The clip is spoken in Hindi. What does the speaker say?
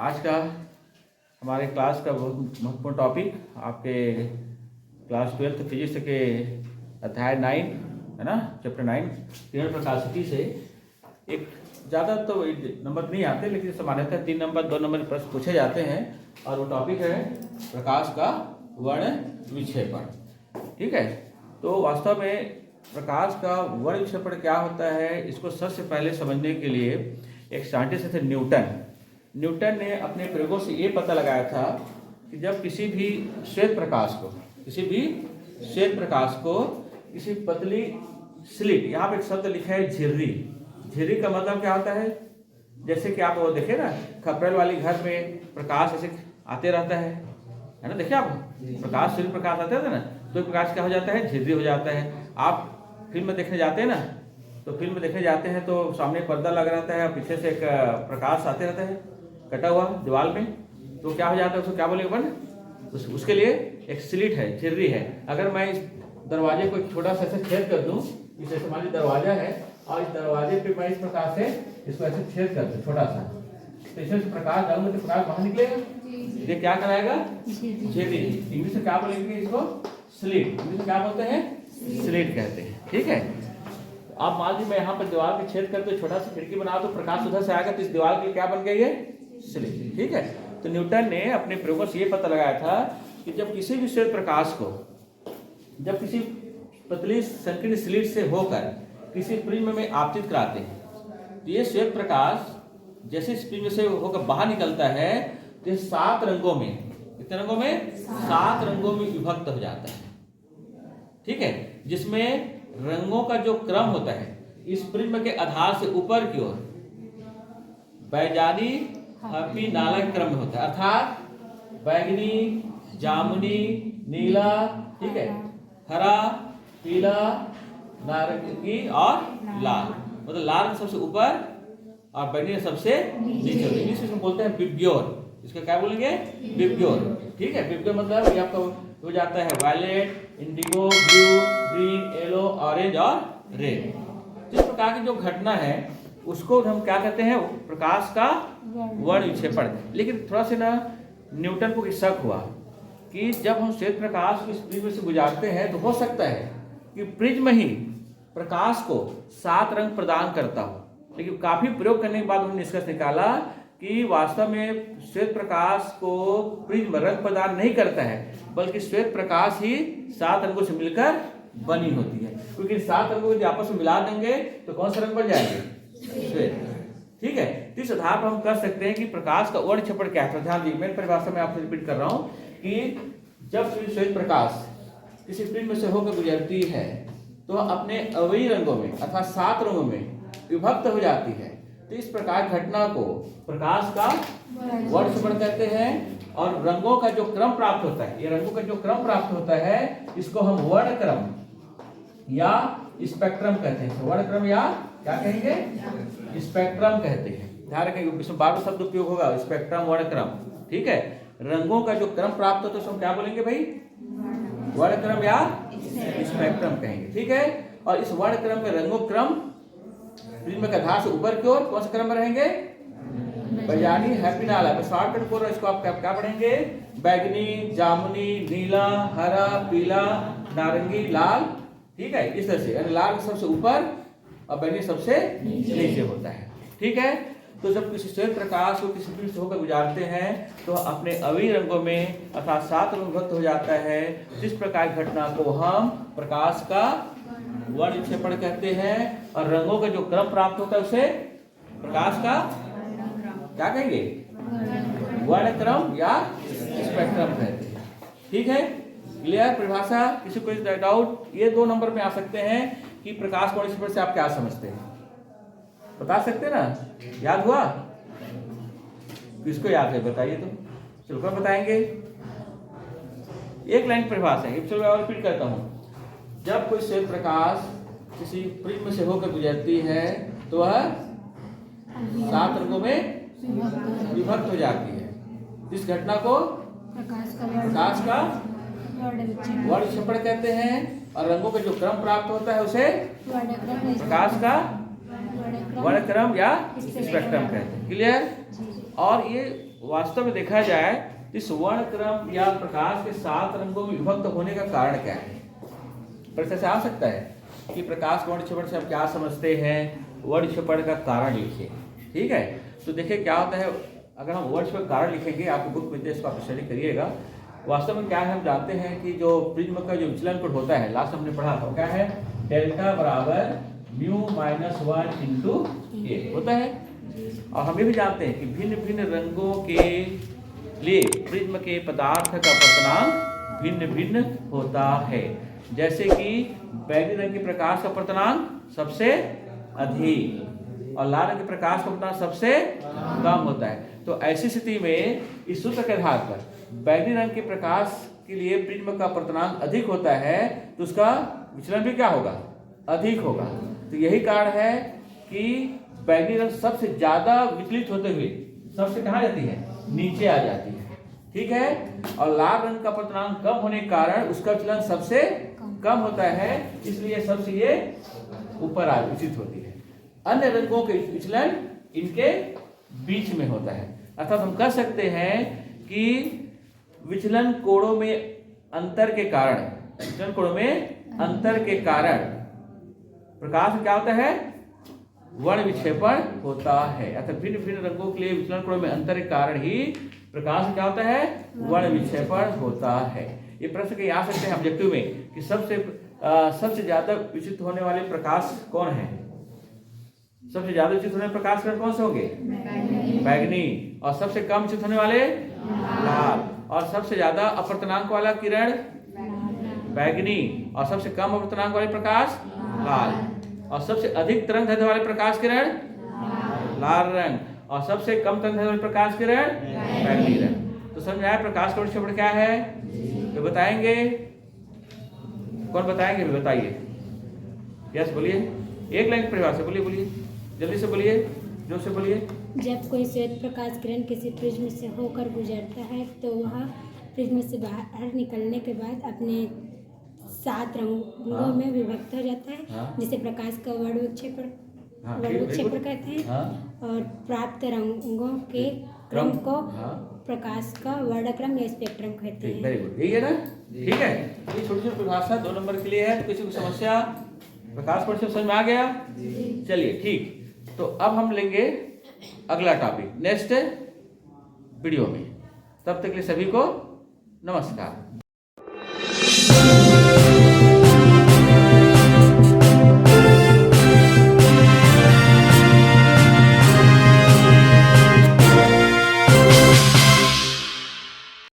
आज का हमारे क्लास का बहुत महत्वपूर्ण टॉपिक आपके क्लास 12 फिजिक्स के अध्याय 9 है ना, चैप्टर 9 किरण प्रकाशिकी से एक ज़्यादा तो नंबर नहीं आते, लेकिन सामान्यतः 3 नंबर 2 नंबर प्रश्न पूछे जाते हैं और वो टॉपिक है प्रकाश का वर्ण विक्षेपण। ठीक है, तो वास्तव में प्रकाश का वर्ण विक्षेपण क्या होता है, इसको सबसे पहले समझने के लिए एक साइंटिस्ट थे न्यूटन ने अपने प्रयोगों से ये पता लगाया था कि जब किसी भी श्वेत प्रकाश को किसी पतली स्लिट, यहाँ पे एक शब्द लिखा है झिर्री का मतलब क्या होता है, जैसे कि आप वो देखे ना खपरेल वाली घर में प्रकाश ऐसे आते रहता है ना, देखिए आप प्रकाश सूर्य प्रकाश आते रहता है ना, तो प्रकाश क्या हो जाता है, झिर्री हो जाता है। आप फिल्म में देखने जाते हैं ना, तो फिल्म में देखने जाते हैं तो सामने पर्दा लगा रहता है और पीछे से एक प्रकाश आते रहता है कटा हुआ दीवार में, तो क्या हो जाता है, उसको क्या बोलेंगे अपन, उसके लिए एक स्लिट है, झिर्री है। अगर मैं इस दरवाजे को एक छोटा सा ऐसे छेद कर दूं, इसे हमारी दरवाजा है और इस दरवाजे पे मैं इस प्रकार से इसको ऐसे छेद कर दूं छोटा सा, तो इसमें से प्रकाश डालूंगा तो प्रकाश बाहर निकलेगा, ये क्या कराएगा, झिर्री। इंग्लिश में क्या बोलेंगे इसको, स्लिट। इंग्लिश में क्या बोलते हैं, स्लिट कहते हैं। ठीक है, आप मान लीजिए मैं यहाँ पर दीवार पे छेद करके छोटा सा खिड़की बना तो प्रकाश उधर से आएगा, तो इस दीवार के लिए क्या बन गई है, स्लिट। ठीक है, तो न्यूटन ने अपने प्रयोगों से ये पता लगाया था कि जब किसी भी श्वेत प्रकाश को जब किसी पतली संकीर्ण स्लिट से होकर किसी प्रिज्म में आपतित कराते हैं, तो ये श्वेत प्रकाश जैसे इस प्रिज्म से होकर बाहर निकलता है तो ये 7 रंगों में, कितने रंगों में, 7 रंगों में विभक्त हो जाता है। ठीक है, जिसमें रंगों का जो क्रम होता है इस प्रिज्म के आधार से ऊपर की ओर बैजानी हपी नाला के क्रम में होता है, अर्थात बैगनी, जामुनी, नीला, ठीक है, हरा, पीला, नारंगी और लाल, मतलब लाल रंग सबसे ऊपर और बैगनी सबसे नीचे। इंग्लिश में बोलते हैं विब्ग्योर, इसको क्या बोलेंगे, विब्ग्योर। ठीक है, विब्ग्योर मतलब ये आपको हो जाता है violet, indigo, blue, green, yellow, orange और रेड। इस प्रकार की जो घटना है उसको हम क्या कहते हैं, प्रकाश का वर्ण विक्षेपण। लेकिन थोड़ा सा ना न्यूटन को शक हुआ कि जब हम श्वेत प्रकाश को इस प्रिज्म से गुजारते हैं तो हो सकता है कि प्रिज्म ही प्रकाश को 7 रंग प्रदान करता हो। लेकिन काफी प्रयोग करने के बाद उन्होंने निष्कर्ष निकाला कि वास्तव में श्वेत प्रकाश को प्रिज्म रंग प्रदान नहीं करता है, बल्कि श्वेत प्रकाश ही 7 रंगों से मिलकर बनी होती है। क्योंकि 7 रंगों को आपस में मिला देंगे तो कौन सा रंग बन जाएंगे, श्वेत। ठीक है, तो इस आधार पर हम कह सकते हैं कि प्रकाश का वर्ण विक्षेपण क्या है। ध्यान दीजिए, मैं परिभाषा में आपसे रिपीट कर रहा हूं कि जब श्वेत प्रकाश किसी प्रिज्म से होकर गुजरती है तो अपने अवयवी रंगों में अर्थात 7 रंगों में विभक्त हो जाती है। तो इस प्रकार घटना को प्रकाश का वर्ण विक्षेपण कहते हैं। और रंगों का जो क्रम प्राप्त होता है, ये रंगों का जो क्रम प्राप्त होता है इसको हम वर्ण क्रम या स्पेक्ट्रम कहते हैं। वर्ण क्रम या क्या कहेंगे, स्पेक्ट्रम कहते हैं। ध्यान रखेंगे, इसमें बार बार शब्द उपयोग होगा, स्पेक्ट्रम, वर्ण क्रम। ठीक है, रंगों का जो क्रम प्राप्त होता है उसको क्या बोलेंगे भाई, वर्ण क्रम या स्पेक्ट्रम कहेंगे। ठीक है, और इस वर्ण क्रम में रंगों क्रम प्रिज्म के आधार से ऊपर की ओर कौन से क्रम में रहेंगे, बैजानी, हैप्पी, नाला। शॉर्टकट को इसको आप क्या पढ़ेंगे, बैगनी, जामुनी, नीला, हरा, पीला, नारंगी, लाल। ठीक है, इस तरह से, यानी लाल सबसे ऊपर और बैगनी सबसे नीचे होता है। ठीक है, तो जब किसी श्वेत प्रकाश को किसी प्रिज्म से होकर गुजारते हैं तो अपने अवयवी रंगों में अर्थात 7 रंग विभक्त हो जाता है। जिस प्रकार घटना को हम प्रकाश का वर्ण विक्षेपण कहते हैं। और रंगों का जो क्रम प्राप्त होता है उसे प्रकाश का क्या कहेंगे, वर्ण क्रम या स्पेक्ट्रम कहते हैं। ठीक है, क्लियर परिभाषा, किसी को डाउट, ये 2 नंबर में आ सकते हैं कि प्रकाश वर्ण विक्षेपण से आप क्या समझते हैं, बता सकते हैं ना, याद हुआ, किसको याद है बताइए, तो चलो कौन बताएंगे। एक लाइन परिभाषा है, चलो मैं और रिपीट करता हूं। जब कोई श्वेत प्रकाश किसी प्रिज्म से होकर गुजरती है तो वह 7 रंगों में विभक्त हो जाती है। इस घटना को प्रकाश का वर्ण विक्षेपण कहते हैं। और रंगों का जो क्रम प्राप्त होता है उसे प्रकाश का वर्ण क्रम या स्पेक्ट्रम कहते हैं। क्लियर, और ये वास्तव में देखा जाए इस वर्ण क्रम या प्रकाश के 7 रंगों में विभक्त होने का कारण क्या है? प्रश्न से आ सकता है कि प्रकाश वर्ण विक्षेपण से हम क्या समझते हैं, वर्ण विक्षेपण का कारण लिखिए। ठीक है, तो देखिए क्या होता है, अगर हम वर्ण विक्षेपण कारण लिखेंगे, आपको बुक मिलते हैं, इसको आप स्टडी करिएगा। वास्तव में क्या है, हम जानते हैं कि जो प्रिज्म का जो विचलन कोण होता है, लास्ट हमने पढ़ा था, क्या है, डेल्टा बराबर म्यू माइनस 1 इंटू ए होता है। और हम ये भी जानते हैं कि भिन्न भिन्न रंगों के लिए प्रिज्म के पदार्थ का अपवर्तनांक भिन्न भिन्न होता है। जैसे कि बैगनी रंग के प्रकाश का अपवर्तनांक सबसे अधिक और लाल रंग के प्रकाश का अपवर्तनांक सबसे कम होता है। तो ऐसी स्थिति में इस सूत्र के आधार पर बैगनी रंग के प्रकाश के लिए प्रिज्म का अपवर्तनांक अधिक होता है, तो उसका विचलन भी क्या होगा, अधिक होगा। तो यही कारण है कि बैगनी रंग सबसे ज्यादा विचलित होते हुए सबसे कहाँ जाती है, नीचे आ जाती है। ठीक है, और लाल रंग का अपवर्तनांक कम होने के कारण उसका विचलन सबसे कम होता है, इसलिए सबसे ये ऊपर आ विचलित होती है। अन्य रंगों के विचलन इनके बीच में होता है। अर्थात हम कह सकते हैं कि विचलन कोणों में अंतर के कारण, विचलन कोणों में अंतर के कारण प्रकाश में क्या होता है, वर्ण विक्षेपण होता है। अर्थात भिन्न भिन्न रंगों के लिए विचलन कोणों में अंतर के कारण ही प्रकाश में क्या होता है, वर्ण विक्षेपण होता है। ये प्रश्न कहीं आ सकते हैं ऑब्जेक्टिव में कि सबसे ज्यादा विचलित होने वाले प्रकाश कौन है, सबसे ज्यादा विचलित होने वाले प्रकाश किरण कौन से होंगे, बैगनी। और सबसे कम विचलित होने वाले लाल। और सबसे ज्यादा अपवर्तनांक वाला किरण बैगनी। और सबसे कम अपवर्तनांक वाले प्रकाश लाल। और सबसे अधिक तरंग दैर्ध्य वाले प्रकाश किरण लाल रंग। और सबसे कम तरंग दैर्ध्य वाले प्रकाश किरण बैगनी रंग। तो समझ में आया प्रकाश का विक्षेपण क्या है, तो बताएंगे, कौन बताएंगे, भी बताइए। यस बोलिए, एक लाइन परिभाषा से बोलिए, बोलिए जल्दी से बोलिए, जोर से बोलिए। जब कोई श्वेत प्रकाश किरण किसी प्रिज्म से होकर गुजरता है तो वह प्रिज्म से बाहर निकलने के बाद अपने 7 रंगों में विभक्त हो जाता है, जिसे प्रकाश का वर्ण विक्षेपण कहते हैं। और प्राप्त रंगों के क्रम को प्रकाश का वर्णक्रम या स्पेक्ट्रम कहते हैं। वेरी गुड, यही है ना। ठीक है, ये छोटी छोटी परिभाषा 2 नंबर के लिए है। तो किसी को समस्या प्रकाश पर से समझ में आ गया? चलिए ठीक, तो अब हम लेंगे अगला टॉपिक नेक्स्ट वीडियो में। तब तक के लिए सभी को नमस्कार।